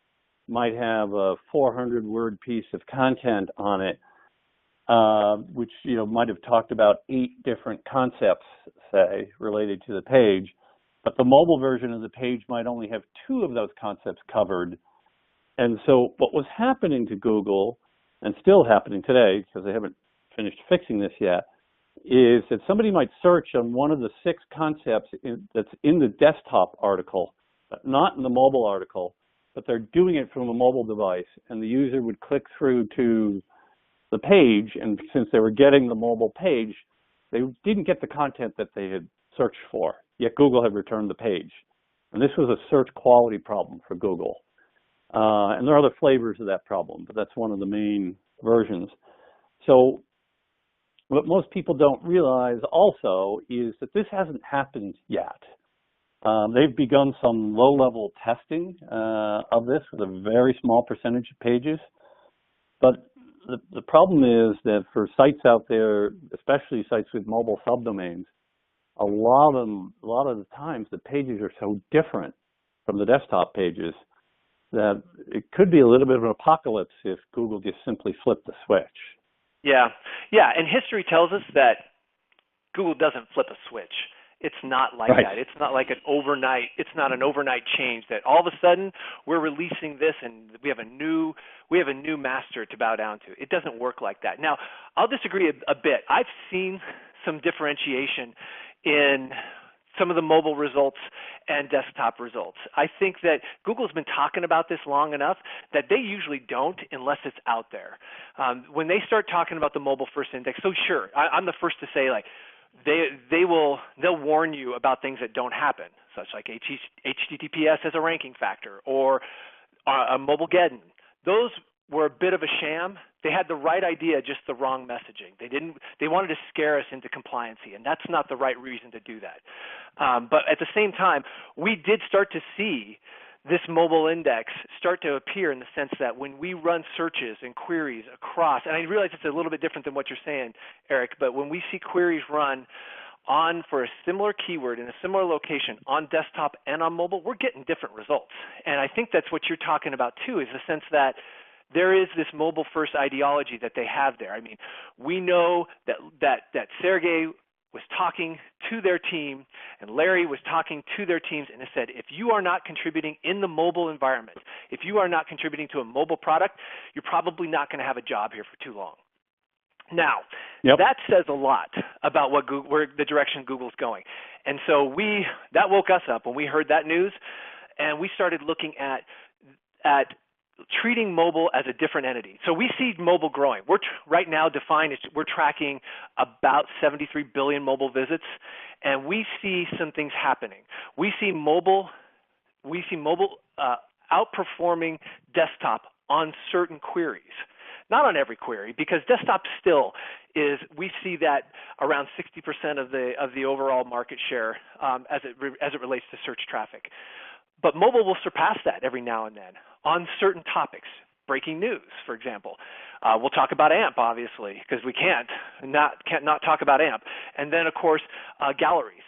might have a 400-word piece of content on it, which might have talked about 8 different concepts, say, related to the page. But the mobile version of the page might only have 2 of those concepts covered. And so what was happening to Google, and still happening today because they haven't finished fixing this yet, is that somebody might search on one of the 6 concepts that's in the desktop article, but not in the mobile article, but they're doing it from a mobile device, and the user would click through to the page, and since they were getting the mobile page, they didn't get the content that they had searched for, yet Google had returned the page. And this was a search quality problem for Google. And there are other flavors of that problem, but that's one of the main versions. So what most people don't realize also is that this hasn't happened yet. They've begun some low-level testing of this with a very small percentage of pages. But the problem is that for sites out there, especially sites with mobile subdomains, a lot of the times the pages are so different from the desktop pages that it could be a little bit of an apocalypse if Google just simply flipped the switch. Yeah, and history tells us that Google doesn't flip a switch. It's not like Right. that. It's not like it's not an overnight change that all of a sudden we're releasing this and we have a new master to bow down to. It doesn't work like that. Now, I'll disagree a bit. I've seen some differentiation in some of the mobile results and desktop results. I think that Google's been talking about this long enough that they usually don't unless it's out there. When they start talking about the mobile first index, so sure, I'm the first to say, like, they'll warn you about things that don't happen, such like HTTPS as a ranking factor or a Mobilegeddon. Those were a bit of a sham. They had the right idea, just the wrong messaging. They wanted to scare us into compliancy, and that's not the right reason to do that. But at the same time, we did start to see this mobile index start to appear in the sense that when we run searches and queries across, and I realize it's a little bit different than what you're saying, Eric, but when we see queries run on for a similar keyword in a similar location on desktop and on mobile, we're getting different results. And I think that's what you're talking about too, is the sense that there is this mobile first ideology that they have there. I mean, we know that Sergey was talking to their team and Larry was talking to their teams and said, if you are not contributing in the mobile environment, if you are not contributing to a mobile product, you're probably not going to have a job here for too long. Now, that says a lot about where the direction Google's going. And so that woke us up when we heard that news, and we started looking at treating mobile as a different entity. So we see mobile growing. We're right now defined as we're tracking about 73 billion mobile visits, and we see some things happening. We see mobile outperforming desktop on certain queries. Not on every query, because desktop still is, we see that around 60% of the overall market share as it relates to search traffic. But mobile will surpass that every now and then on certain topics. Breaking news, for example. We'll talk about AMP, obviously, because we can't not talk about AMP. And then, of course, galleries.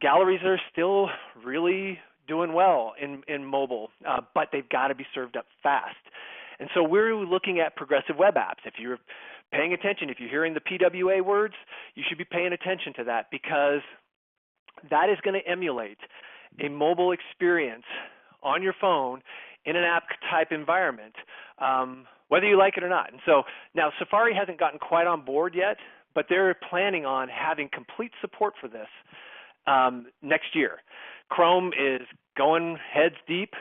Galleries are still really doing well in mobile, but they've got to be served up fast. And so we're looking at progressive web apps. If you're paying attention, if you're hearing the PWA words, you should be paying attention to that, because that is going to emulate a mobile experience on your phone in an app type environment, whether you like it or not. And so now Safari hasn't gotten quite on board yet, but they're planning on having complete support for this next year. Chrome is going heads deep,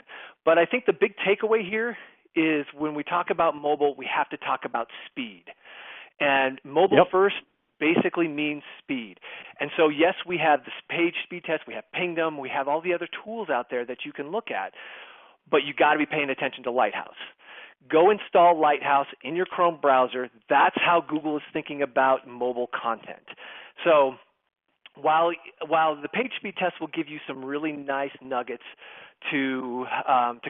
but I think the big takeaway here is when we talk about mobile, we have to talk about speed. And mobile first basically means speed. And so, yes, we have this page speed test, we have Pingdom, we have all the other tools out there that you can look at, but you got to be paying attention to Lighthouse. Go install Lighthouse in your Chrome browser. That's how Google is thinking about mobile content. So while the page speed test will give you some really nice nuggets to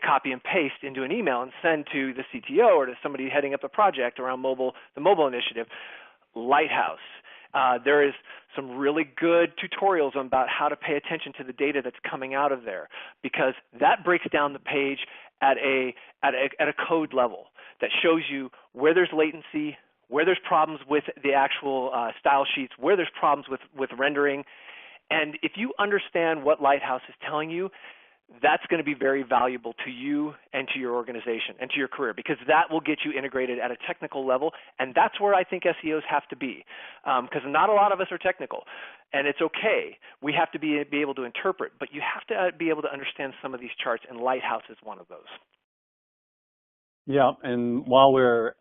copy and paste into an email and send to the CTO or to somebody heading up a project around the mobile initiative, Lighthouse. There is some really good tutorials about how to pay attention to the data that's coming out of there, because that breaks down the page at a code level that shows you where there's latency, where there's problems with the actual style sheets, where there's problems with rendering. And if you understand what Lighthouse is telling you, that's going to be very valuable to you and to your organization and to your career, because that will get you integrated at a technical level. And that's where I think SEOs have to be, because not a lot of us are technical. And it's okay. We have to be able to interpret, but you have to be able to understand some of these charts, and Lighthouse is one of those. Yeah, and while we're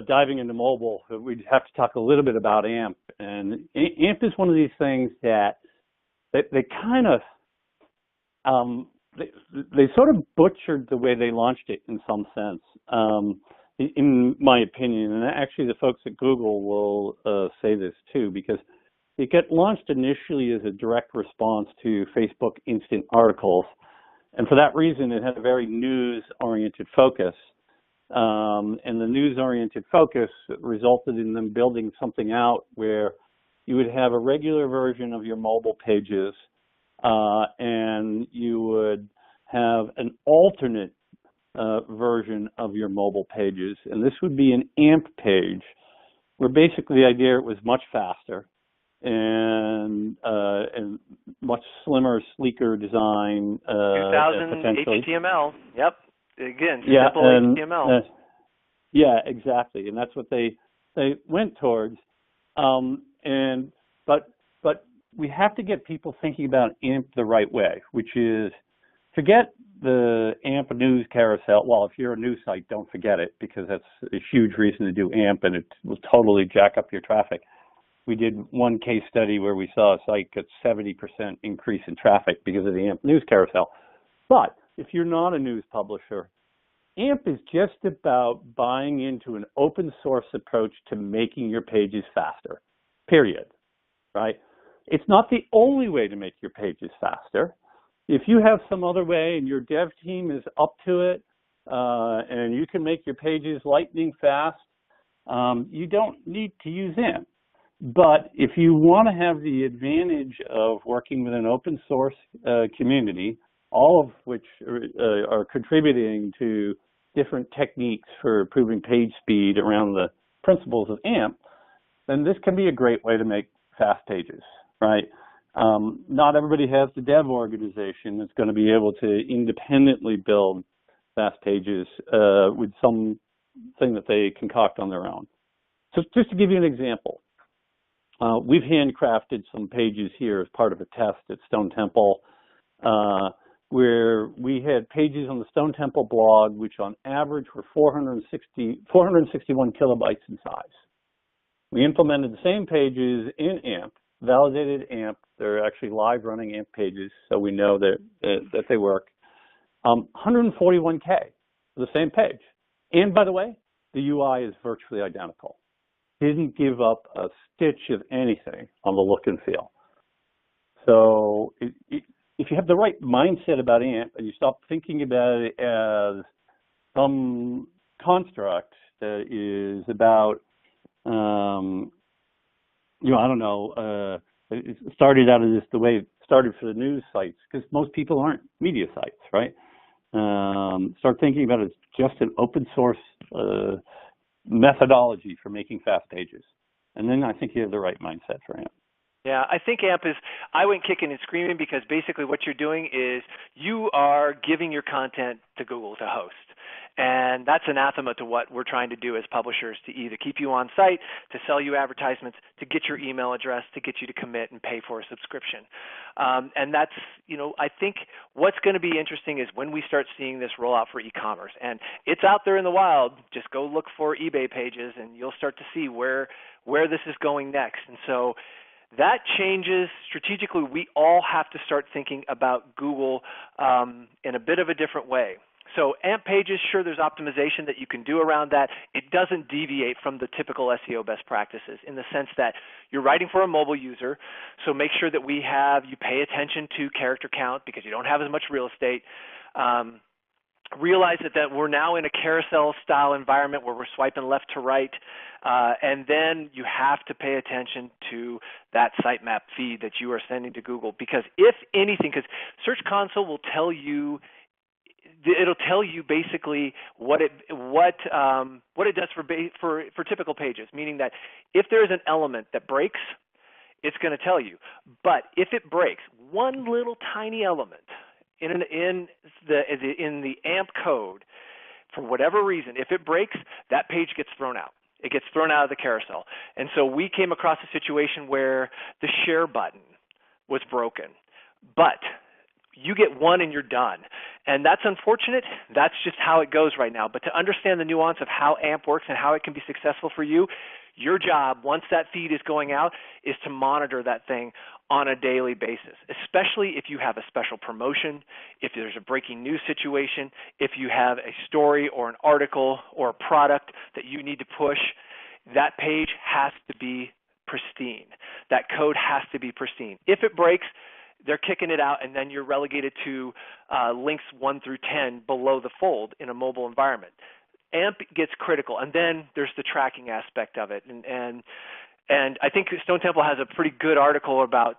diving into mobile, we have to talk a little bit about AMP. And AMP is one of these things that they kind of they sort of butchered the way they launched it in some sense, in my opinion. And actually the folks at Google will say this too, because it got launched initially as a direct response to Facebook instant articles. And for that reason, it had a very news-oriented focus. And the news-oriented focus resulted in them building something out where you would have a regular version of your mobile pages, and you would have an alternate version of your mobile pages. And this would be an AMP page. where basically the idea it was much faster and much slimmer, sleeker design. 2000 potentially. HTML. Yep. Again, yeah, simple and, HTML. yeah, exactly, and that's what they went towards. But we have to get people thinking about AMP the right way, which is forget the AMP news carousel. Well, if you're a news site, don't forget it, because that's a huge reason to do AMP, and it will totally jack up your traffic. We did one case study where we saw a site get 70% increase in traffic because of the AMP news carousel. But if you're not a news publisher, AMP is just about buying into an open source approach to making your pages faster, period, right? It's not the only way to make your pages faster. If you have some other way and your dev team is up to it, and you can make your pages lightning fast, you don't need to use AMP. But if you want to have the advantage of working with an open source community, all of which are contributing to different techniques for improving page speed around the principles of AMP, then this can be a great way to make fast pages, right? Not everybody has the dev organization that's going to be able to independently build fast pages with something that they concoct on their own. So just to give you an example, we've handcrafted some pages here as part of a test at Stone Temple, where we had pages on the Stone Temple blog, which on average were 461 kilobytes in size. We implemented the same pages in AMP, validated AMP. They're actually live running AMP pages, so we know that they work. 141K for the same page. And by the way, the UI is virtually identical. Didn't give up a stitch of anything on the look and feel. So if you have the right mindset about AMP and you stop thinking about it as some construct that is about, it started out as the way it started for the news sites, because most people aren't media sites, right? Start thinking about it as just an open source methodology for making fast pages. And then I think you have the right mindset for AMP. Yeah, I think AMP is, I went kicking and screaming because basically what you're doing is you are giving your content to Google to host. And that's anathema to what we're trying to do as publishers, to either keep you on site, to sell you advertisements, to get your email address, to get you to commit and pay for a subscription. And that's, I think what's going to be interesting is when we start seeing this roll out for e-commerce. And it's out there in the wild. Just go look for eBay pages and you'll start to see where this is going next. And so that changes strategically. We all have to start thinking about Google in a bit of a different way. So AMP pages, sure, there's optimization that you can do around that. It doesn't deviate from the typical SEO best practices in the sense that you're writing for a mobile user, so make sure that you pay attention to character count because you don't have as much real estate. Realize that we're now in a carousel-style environment where we're swiping left to right, and then you have to pay attention to that sitemap feed that you are sending to Google, because if anything, because Search Console will tell you, it'll tell you basically what it does for typical pages, meaning that if there is an element that breaks, it's going to tell you. But if it breaks one little tiny element in the AMP code, for whatever reason, if it breaks, that page gets thrown out. It gets thrown out of the carousel. And so we came across a situation where the share button was broken, but you get one and you're done. And that's unfortunate. That's just how it goes right now. But to understand the nuance of how AMP works and how it can be successful for you, your job, once that feed is going out, is to monitor that thing on a daily basis, especially if you have a special promotion, if there's a breaking news situation, if you have a story or an article or a product that you need to push. That page has to be pristine. That code has to be pristine. If it breaks, they're kicking it out, and then you're relegated to links 1 through 10 below the fold in a mobile environment. AMP gets critical, and then there's the tracking aspect of it. And I think Stone Temple has a pretty good article about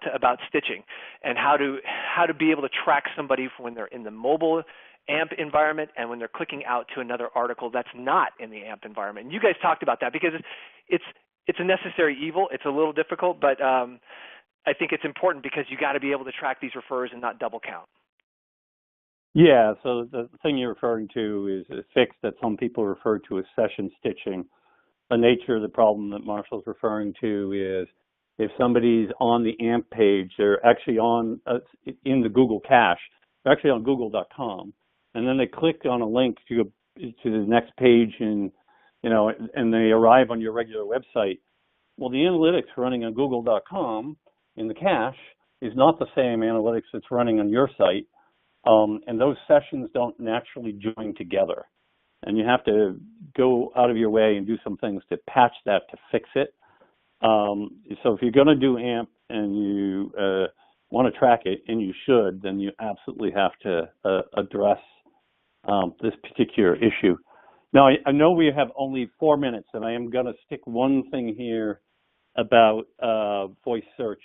stitching and how to be able to track somebody when they're in the mobile AMP environment and when they're clicking out to another article that's not in the AMP environment. And you guys talked about that because it's it's a necessary evil. It's a little difficult, but I think it's important because you got to be able to track these refers and not double count. Yeah, so the thing you're referring to is a fix that some people refer to as session stitching. The nature of the problem that Marshall's referring to is if somebody's on the AMP page, they're actually on in the Google cache, they're actually on google.com, and then they click on a link to the next page, and and they arrive on your regular website. Well, the analytics running on google.com in the cache is not the same analytics that's running on your site, and those sessions don't naturally join together. And you have to go out of your way and do some things to patch that to fix it. So if you're going to do AMP and you want to track it, and you should, then you absolutely have to address this particular issue. Now, I know we have only 4 minutes, and I am going to stick one thing here about voice search,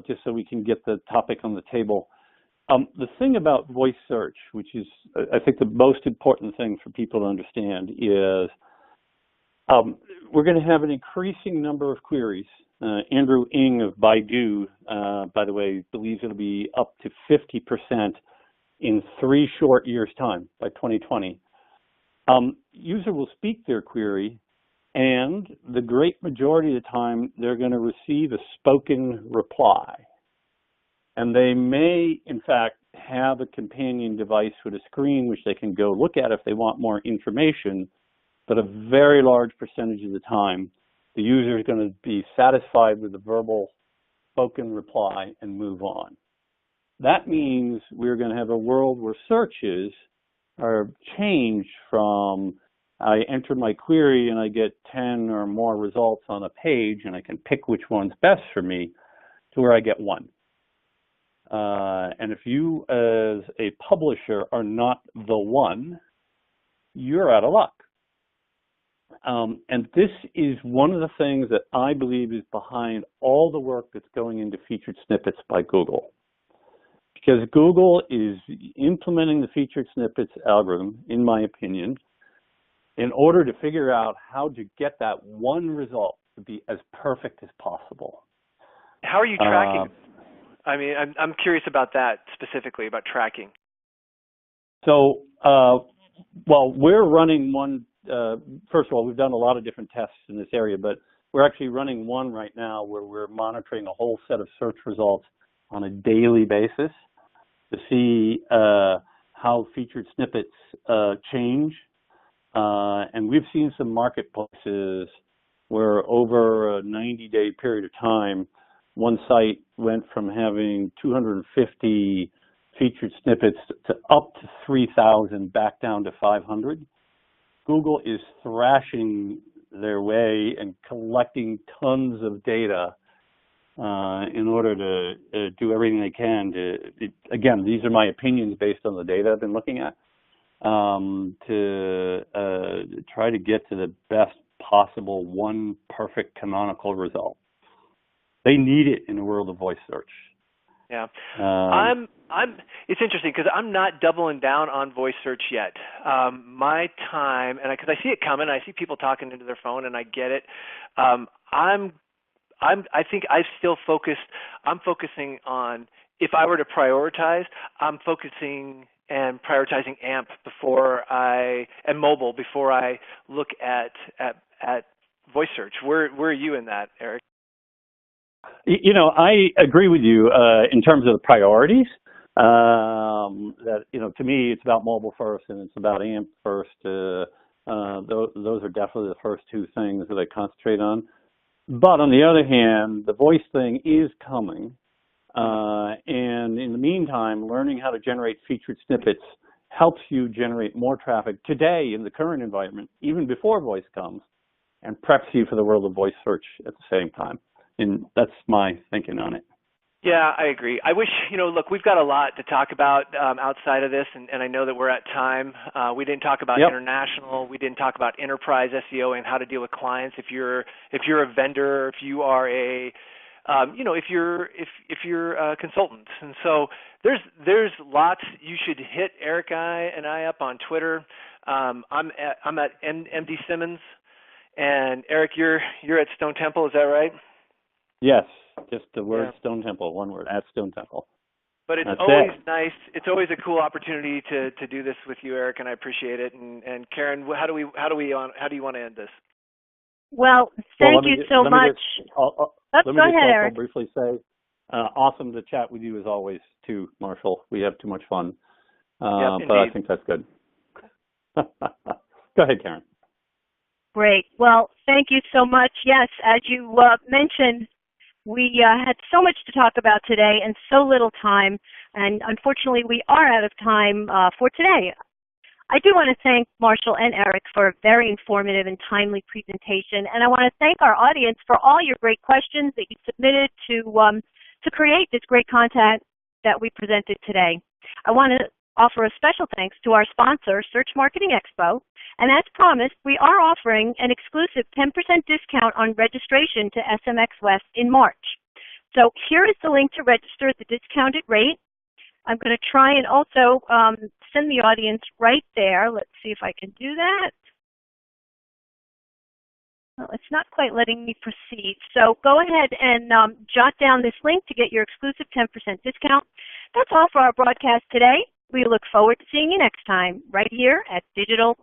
just so we can get the topic on the table. The thing about voice search, which is, I think, the most important thing for people to understand, is we're going to have an increasing number of queries. Andrew Ng of Baidu, by the way, believes it'll be up to 50% in 3 short years' time by 2020. User will speak their query, and the great majority of the time, they're going to receive a spoken reply. And they may, in fact, have a companion device with a screen which they can go look at if they want more information, but a very large percentage of the time, the user is going to be satisfied with the verbal spoken reply and move on. That means we're going to have a world where searches are changed from I enter my query and I get 10 or more results on a page and I can pick which one's best for me, to where I get 1. And if you as a publisher are not the one, you're out of luck. And this is one of the things that I believe is behind all the work that's going into featured snippets by Google. Because Google is implementing the featured snippets algorithm, in my opinion, in order to figure out how to get that one result to be as perfect as possible. How are you tracking? I mean, I'm curious about that specifically, about tracking. So, well, we're running one. First of all, we've done a lot of different tests in this area, but we're actually running one right now where we're monitoring a whole set of search results on a daily basis to see how featured snippets change. And we've seen some marketplaces where over a 90-day period of time, one site went from having 250 featured snippets to up to 3,000, back down to 500. Google is thrashing their way and collecting tons of data in order to do everything they can to, again, these are my opinions based on the data I've been looking at, to try to get to the best possible one perfect canonical result. They need it in the world of voice search. Yeah, it's interesting because I'm not doubling down on voice search yet. My time, and because I see it coming, I see people talking into their phone, and I get it. I think I still focused. I'm focusing on, if I were to prioritize, I'm focusing and prioritizing AMP and mobile before I look at voice search. Where are you in that, Eric? You know, I agree with you in terms of the priorities. That, you know, to me, it's about mobile first and it's about AMP first. Those are definitely the first 2 things that I concentrate on. But on the other hand, the voice thing is coming. And in the meantime, learning how to generate featured snippets helps you generate more traffic today in the current environment, even before voice comes, and preps you for the world of voice search at the same time. And that's my thinking on it. Yeah, I agree. I wish, look, we've got a lot to talk about outside of this, and I know that we're at time. We didn't talk about international. We didn't talk about enterprise SEO and how to deal with clients. If you're a vendor, if you are a if you're a consultant, and so there's lots. You should hit Eric and I up on Twitter. I'm at MD Simmons. And Eric, you're at Stone Temple, is that right? Yes, just the word Stone Temple, one word, at Stone Temple. But it's That's always it. nice. It's always a cool opportunity to do this with you, Eric, and I appreciate it. And Karen, how do you want to end this? Well, thank you so much. Let me go ahead, also Eric. briefly say, awesome to chat with you as always, too, Marshall. We have too much fun. Yep, but I think that's good. Go ahead, Karen. Great. Well, thank you so much. Yes, as you mentioned, we had so much to talk about today and so little time, and unfortunately we are out of time for today. I do want to thank Marshall and Eric for a very informative and timely presentation, and I want to thank our audience for all your great questions that you submitted to create this great content that we presented today. I want to offer a special thanks to our sponsor, Search Marketing Expo, and as promised, we are offering an exclusive 10% discount on registration to SMX West in March. So here is the link to register at the discounted rate. I'm going to try and also send the audience right there. Let's see if I can do that. Well, it's not quite letting me proceed. So go ahead and jot down this link to get your exclusive 10% discount. That's all for our broadcast today. We look forward to seeing you next time right here at Digital